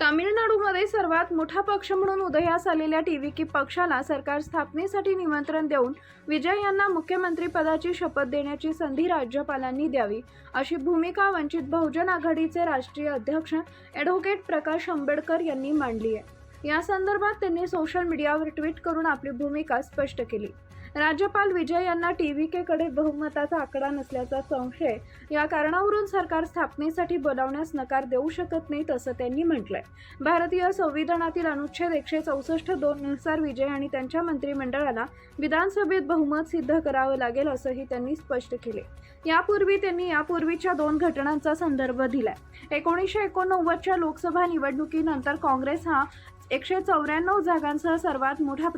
तामिळनाडूमध्ये सर्वात मोठा पक्ष म्हणून उदयास आलेल्या टीव्हीके पक्षाला सरकार स्थापनेसाठी निमंत्रण देऊन विजय यांना मुख्यमंत्रीपदाची शपथ देण्याची संधी राज्यपालांनी द्यावी अशी भूमिका वंचित बहुजन आघाडीचे राष्ट्रीय अध्यक्ष ॲडव्होकेट प्रकाश आंबेडकर यांनी मांडली आहे। या संदर्भात त्यांनी सोशल मीडियावर ट्विट करून आपली भूमिका स्पष्ट केली। राज्यपाल विजय यांना टीव्हीकेकडे बहुमताचा आकडा नसल्याचा संशय या कारणावरून सरकार स्थापनेसाठी बोलावण्यास नकार देऊ शकत नाहीत असं त्यांनी म्हटलंय। भारतीय संविधानातील अनुच्छेद 164(2) नुसार विजय आणि त्यांच्या मंत्रिमंडळाला विधानसभेत बहुमत सिद्ध करावं लागेल असंही त्यांनी स्पष्ट केले। यापूर्वी त्यांनी यापूर्वीच्या 2 घटनांचा संदर्भ दिलाय। 1989च्या लोकसभा निवडणुकीनंतर काँग्रेस हा 194 जागांसह सर्वात मोठा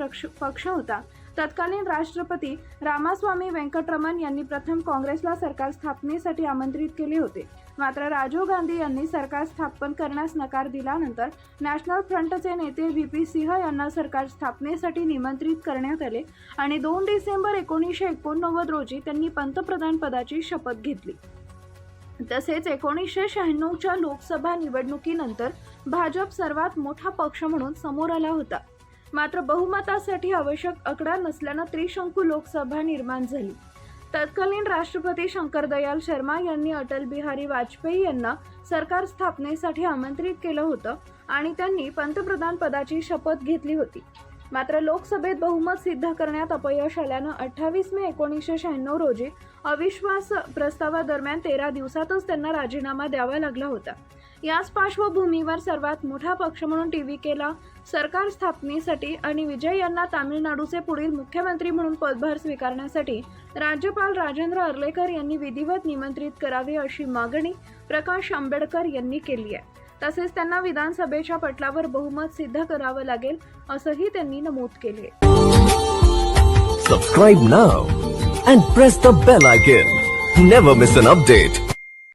पक्ष होता। तत्कालीन राष्ट्रपती रामास्वामी वेंकटरमण यांनी प्रथम काँग्रेसला सरकार स्थापनेसाठी आमंत्रित केले होते। मात्र राजीव गांधी यांनी सरकार स्थापन करण्यास नकार दिल्यानंतर नॅशनल फ्रंटचे नेते व्ही.पी. सिंह यांना सरकार स्थापनेसाठी निमंत्रित करण्यात आले आणि 2 डिसेंबर 1989 रोजी त्यांनी पंतप्रधान पदाची शपथ घेतली। तसेच 1996च्या लोकसभा निवडणुकीनंतर भाजप सर्वात मोठा पक्ष म्हणून समोर आला होता। मात्र बहुमतासाठी आवश्यक आकडा नसल्याने त्रिशंकू लोकसभा निर्माण झाली। तत्कालीन राष्ट्रपती शंकरदयाल शर्मा यांनी अटल बिहारी वाजपेयी यांना सरकार स्थापनेसाठी आमंत्रित केलं होतं आणि त्यांनी पंतप्रधान पदाची शपथ घेतली होती। मात्र लोकसभेत बहुमत सिद्ध करण्यात अपयश आल्यानं 28 मे 1996 रोजी अविश्वास प्रस्तावादरम्यान 13 दिवसातच त्यांना राजीनामा द्यावा लागला होता। याच पार्श्वभूमीवर सर्वात मोठा पक्ष म्हणून टीव्हीकेला सरकार स्थापनेसाठी आणि विजय यांना तामिळनाडूचे पुढील मुख्यमंत्री म्हणून पदभार स्वीकारण्यासाठी राज्यपाल राजेंद्र अर्लेकर यांनी विधिवत निमंत्रित करावे अशी मागणी प्रकाश आंबेडकर यांनी केली आहे। तसेच त्यांना विधानसभेच्या पटलावर बहुमत सिद्ध करावं लागेल असंही त्यांनी नमूद केले। Subscribe now and press the bell icon. Never miss an update.